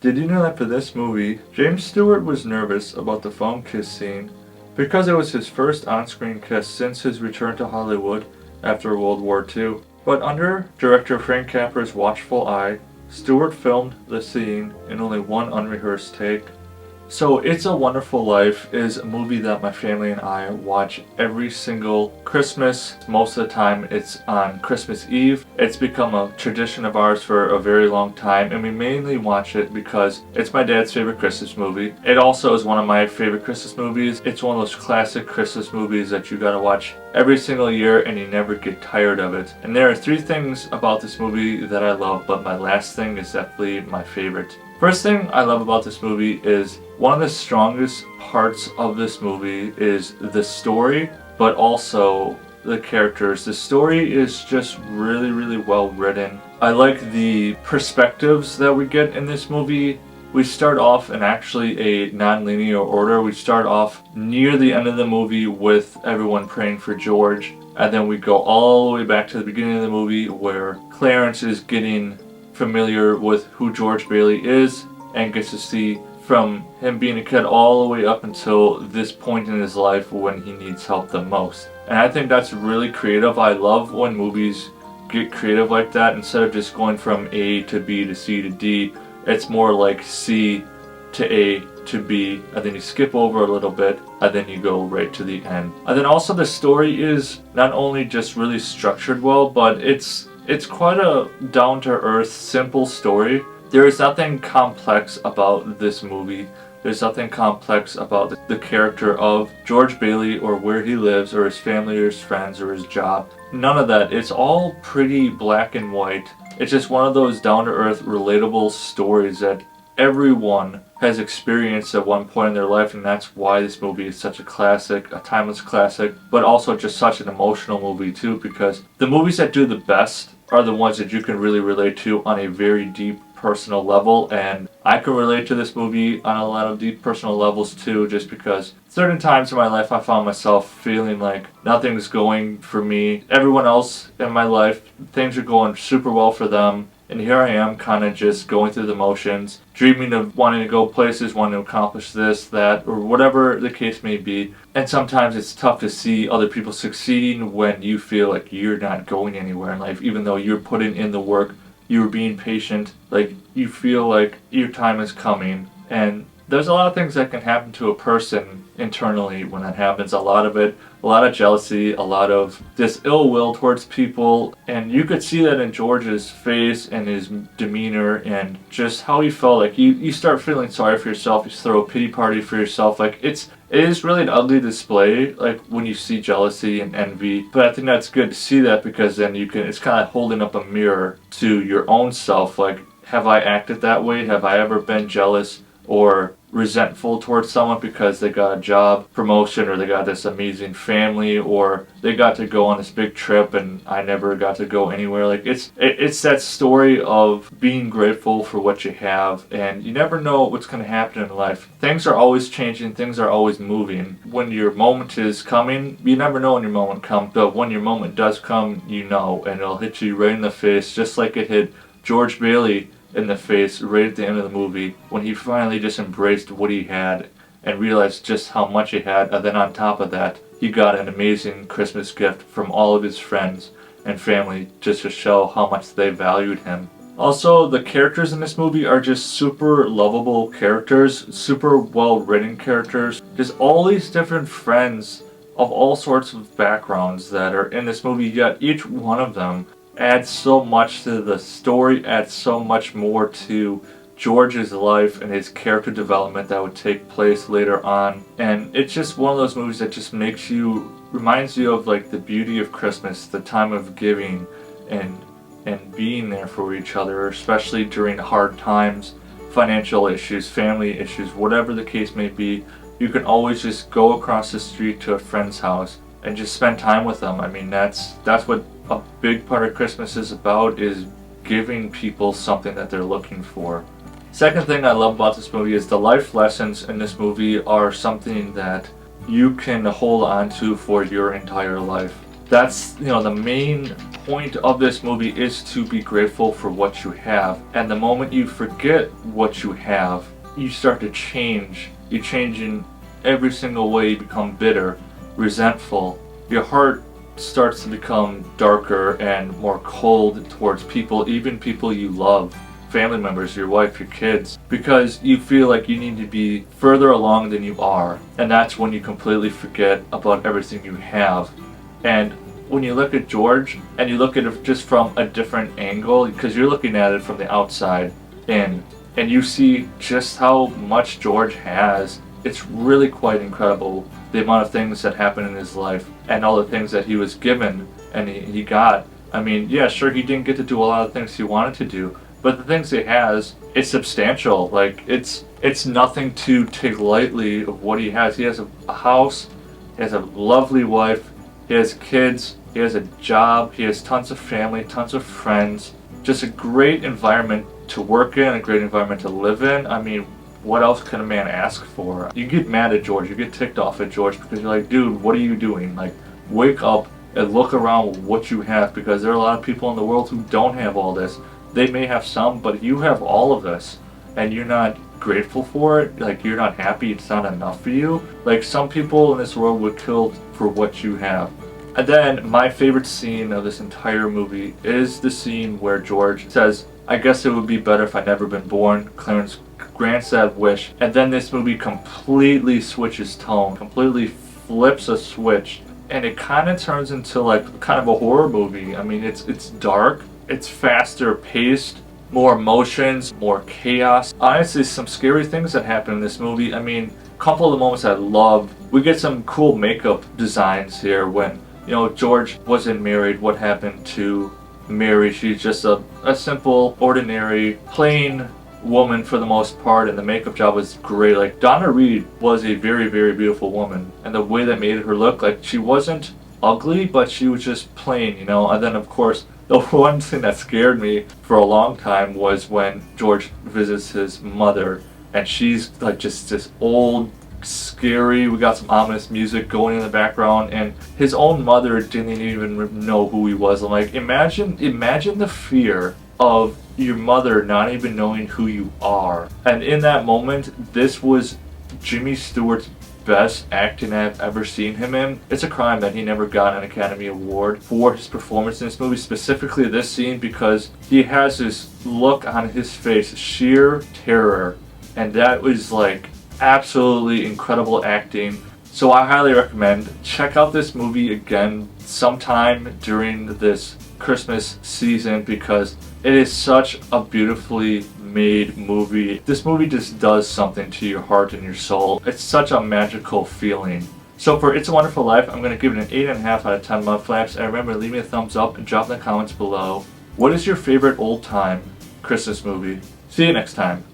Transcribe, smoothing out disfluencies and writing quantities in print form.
Did you know that for this movie, James Stewart was nervous about the phone kiss scene because it was his first on-screen kiss since his return to Hollywood after World War II. But under director Frank Capra's watchful eye, Stewart filmed the scene in only one unrehearsed take. So It's a Wonderful Life is a movie that my family and I watch every single Christmas. Most of the time it's on Christmas Eve. It's become a tradition of ours for a very long time, and we mainly watch it because it's my dad's favorite Christmas movie. It also is one of my favorite Christmas movies. It's one of those classic Christmas movies that you gotta watch every single year and you never get tired of it. And there are three things about this movie that I love, but my last thing is definitely my favorite. First thing I love about this movie is one of the strongest parts of this movie is the story, but also the characters. The story is just really well written. I like the perspectives that we get in this movie. We start off in actually a non-linear order. We start off near the end of the movie with everyone praying for George, and then we go all the way back to the beginning of the movie where Clarence is getting familiar with who George Bailey is and gets to see from him being a kid all the way up until this point in his life when he needs help the most. And I think that's really creative. I love when movies get creative like that. Instead of just going from A to B to C to D, it's more like C to A to B, and then you skip over a little bit, and then you go right to the end. And then also the story is not only just really structured well, but it's quite a down-to-earth, simple story. There is nothing complex about this movie. There's nothing complex about the character of George Bailey or where he lives or his family or his friends or his job. None of that. It's all pretty black and white. It's just one of those down-to-earth, relatable stories that everyone has experienced at one point in their life, and that's why this movie is such a classic, a timeless classic, but also just such an emotional movie too, because the movies that do the best are the ones that you can really relate to on a very deep personal level, and I can relate to this movie on a lot of deep personal levels too, just because certain times in my life I found myself feeling like nothing's going for me. Everyone else in my life, things are going super well for them, and here I am kind of just going through the motions, dreaming of wanting to go places, wanting to accomplish this, that, or whatever the case may be. And sometimes it's tough to see other people succeeding when you feel like you're not going anywhere in life, even though you're putting in the work, you're being patient, like you feel like your time is coming. And there's a lot of things that can happen to a person internally when that happens. A lot of it, a lot of jealousy, a lot of this ill will towards people. And you could see that in George's face and his demeanor and just how he felt. Like you start feeling sorry for yourself. You throw a pity party for yourself. Like it is really an ugly display, like when you see jealousy and envy. But I think that's good to see that, because then it's kind of holding up a mirror to your own self. Like, have I acted that way? Have I ever been jealous or resentful towards someone because they got a job promotion, or they got this amazing family, or they got to go on this big trip and I never got to go anywhere? Like it's that story of being grateful for what you have, and you never know what's going to happen in life. Things are always changing, things are always moving. When your moment is coming, you never know when your moment comes, but when your moment does come, you know, and it'll hit you right in the face, just like it hit George Bailey in the face right at the end of the movie when he finally just embraced what he had and realized just how much he had. And then on top of that, he got an amazing Christmas gift from all of his friends and family just to show how much they valued him. Also, the characters in this movie are just super lovable characters, super well written characters. There's all these different friends of all sorts of backgrounds that are in this movie, yet each one of them adds so much to the story, adds so much more to George's life and his character development that would take place later on. And it's just one of those movies that just reminds you of like the beauty of Christmas, the time of giving and being there for each other, especially during hard times, financial issues, family issues, whatever the case may be. You can always just go across the street to a friend's house and just spend time with them. I mean, that's what a big part of Christmas is about, is giving people something that they're looking for. Second thing I love about this movie is the life lessons in this movie are something that you can hold on to for your entire life. That's, you know, the main point of this movie is to be grateful for what you have. And the moment you forget what you have, you start to change. You change in every single way. You become bitter, resentful. Your heart starts to become darker and more cold towards people, even people you love. Family members, your wife, your kids, because you feel like you need to be further along than you are. And that's when you completely forget about everything you have. And when you look at George, and you look at it just from a different angle, because you're looking at it from the outside in, and you see just how much George has, it's really quite incredible, the amount of things that happened in his life, and all the things that he was given, and he got. I mean, yeah, sure, he didn't get to do a lot of things he wanted to do, but the things he has, it's substantial. Like, it's nothing to take lightly of what he has. He has a house, he has a lovely wife, he has kids, he has a job, he has tons of family, tons of friends, just a great environment to work in, a great environment to live in. I mean, what else can a man ask for? You get mad at George, you get ticked off at George because you're like, dude, what are you doing? Like, wake up and look around what you have, because there are a lot of people in the world who don't have all this. They may have some, but you have all of this, and you're not grateful for it. Like, you're not happy, it's not enough for you. Like, some people in this world would kill for what you have. And then, my favorite scene of this entire movie is the scene where George says, I guess it would be better if I'd never been born. Clarence grants that wish, and then this movie completely switches tone, completely flips a switch, and it kind of turns into like kind of a horror movie. I mean, it's dark, it's faster paced, more emotions, more chaos. Honestly, some scary things that happen in this movie. I mean, a couple of the moments I love, we get some cool makeup designs here when, you know, George wasn't married. What happened to Mary? She's just a simple, ordinary, plain woman for the most part, and the makeup job was great. Like, Donna Reed was a very, very beautiful woman, and the way they made her look, like, she wasn't ugly, but she was just plain, you know. And then, of course, the one thing that scared me for a long time was when George visits his mother, and she's like just this old, scary, we got some ominous music going in the background, and his own mother didn't even know who he was. I'm like, imagine the fear of your mother not even knowing who you are. And in that moment, this was Jimmy Stewart's best acting I've ever seen him in. It's a crime that he never got an Academy Award for his performance in this movie, specifically this scene, because he has this look on his face, sheer terror, and that was like absolutely incredible acting. So I highly recommend check out this movie again sometime during this Christmas season, because it is such a beautifully made movie. This movie just does something to your heart and your soul. It's such a magical feeling. So for It's a Wonderful Life, I'm going to give it an 8.5 out of 10 Mudflaps. And remember, leave me a thumbs up and drop in the comments below. What is your favorite old time Christmas movie? See you next time.